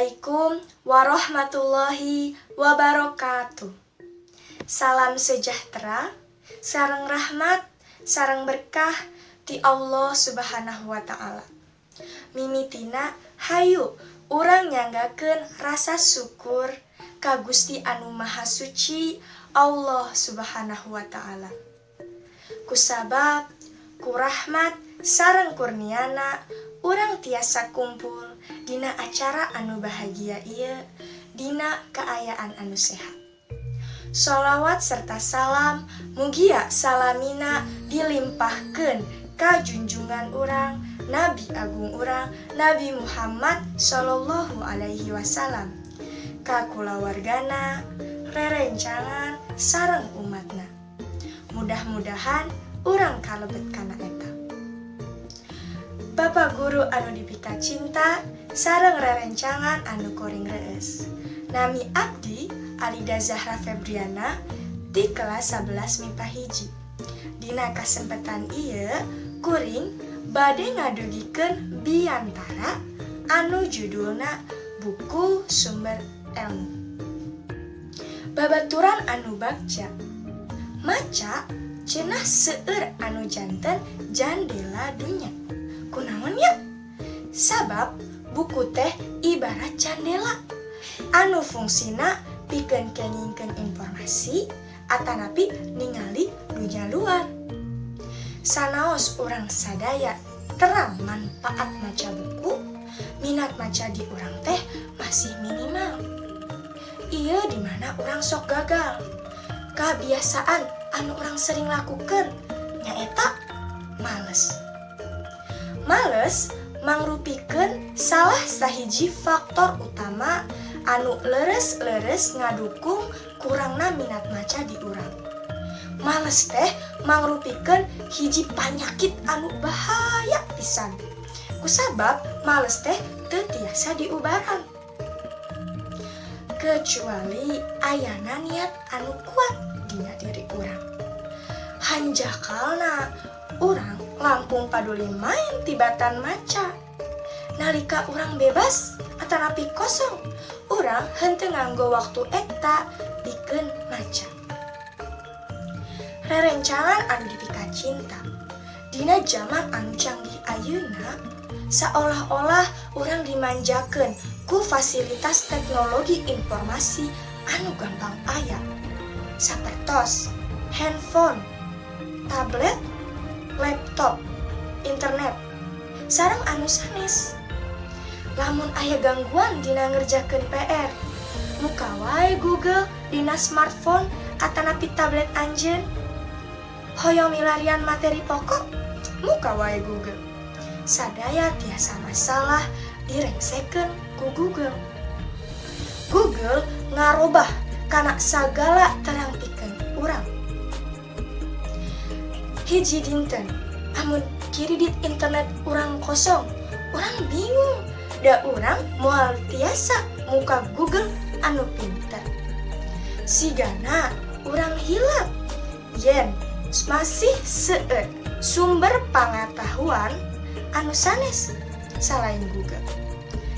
Assalamualaikum warahmatullahi wabarakatuh. Salam sejahtera, sareng rahmat, sareng berkah ti Allah subhanahu wa ta'ala. Mimitina hayu urang nyanggakeun rasa syukur ka Gusti anu maha suci Allah subhanahu wa ta'ala. Kusabab ku rahmat sareng kurniana urang tiasa kumpul dina acara anu bahagia ieu dina kaayaan anu sehat. Sholawat serta salam mugia salamina dilimpahkeun ka junjungan urang Nabi Agung urang Nabi Muhammad sallallahu alaihi wasallam, ka kulawargana, rerencangan sareng umatna. Mudah-mudahan urang kalebet kana eta. Bapak guru anu dipika cinta sareng rerencangan anu koring reus. Nami abdi Alida Zahra Febriana di kelas 11 MIPA hiji. Dina kasempatan ieu kuring bade ngadugikeun biantara anu judulna buku sumber ilmu. Babaturan anu bagja maca cenah seueur anu janten jandela dunya. Kunaon ya? Sabab buku teh ibarat jandela anu fungsina pikeun kengingkeun informasi atanapi ningali dunya luar. Sanaos urang sadaya terang manfaat maca buku, minat maca di urang teh masih minimal. Ieu di mana urang sok gagal. Kebiasaan anu urang sering lakukeun nyaeta males. Males mangrupikeun salah sahiji faktor utama anu leres-leres ngadukung kurangna minat maca di urang. Males teh mangrupikeun hiji panyakit anu bahaya pisan. Kusabab males teh teu tiasa diubaran. Kecuali ayana niat anu kuat dina diri urang. Hanjakalna urang langkung paduli main tibatan maca. Nalika urang bebas atanapi kosong, urang henteu nganggo waktu eta pikeun maca. Rerencangan anu dipika cinta dina zaman anu canggih ayeuna seolah-olah urang dimanjakeun ku fasilitas teknologi informasi anu gampang aya sapertos handphone, tablet, laptop, internet, sareng anu sanes. Lamun aya gangguan dina ngerjakeun PR, muka wae Google dina smartphone atanapi tablet anjeun. Hoyong milarian materi pokok, muka wae Google. Sadaya tiasa masalah direngsekeun ku Google. Google ngarobah kana sagala terang pikeun urang. Hiji dinten, amun kiridit internet urang kosong, urang bingung. Da urang moal tiasa muka Google anu pinter. Sigana urang hilap yen masih seueur sumber pangatahuan anu sanes selain Google.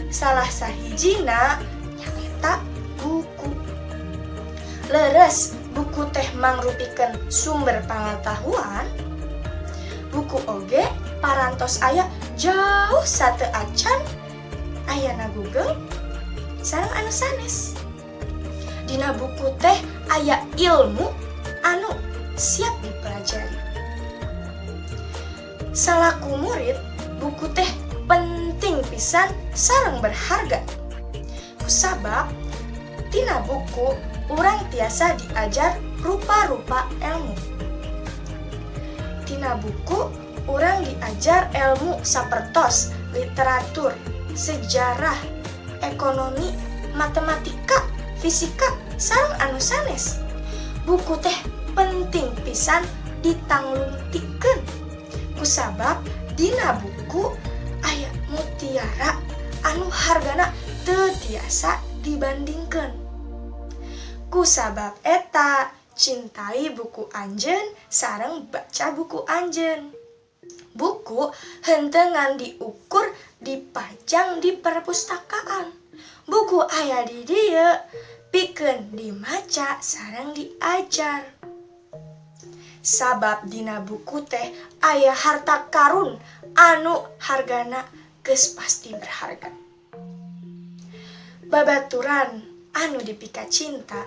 Salah sahijina nyaeta buku. Leres buku teh mangrupikeun sumber pangatahuan. Buku oge parantos aya jauh sateu acan ayana Google sareng anu sanes. Dina buku teh aya ilmu anu siap dipelajari. Salaku murid, buku teh penting pisan sareng berharga. Kusabab tina buku urang tiasa diajar rupa-rupa ilmu. Tina buku urang diajar ilmu sapertos literatur, sejarah, ekonomi, matematika, fisika, sareng anu sanes. Buku teh penting pisan ditanglungtikeun. Kusabab dina buku aya mutiara anu hargana teu tiasa dibandingkeun. Kusabab eta cintai buku anjeun sareng baca buku anjeun. Buku henteu ngan diukur dipajang di perpustakaan. buku aya di dieu pikeun dimaca sareng diajar. Sabab dina buku teh aya harta karun anu hargana geus pasti berharga. Babaturan anu dipika cinta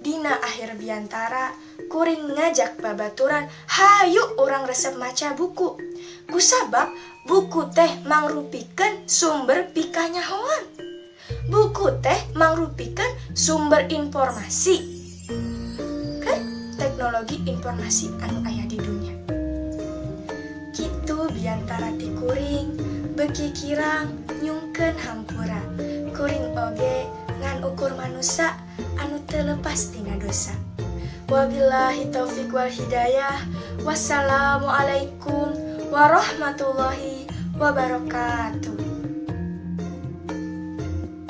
dina akhir biantara kuring ngajak babaturan hayu urang resep maca buku. Kusabab buku teh mangrupikeun sumber pikanyahoan. Buku teh mangrupikeun sumber informasi. Teknologi informasi anu aya di dunia. Kitu biantara ti kuring beki kirang nyungkeun hampura. Kuring oge ngan ukur manusia anu teu lepas tina dosa. Wabillahi taufiq wal hidayah. Wassalamualaikum warahmatullahi wabarakatuh.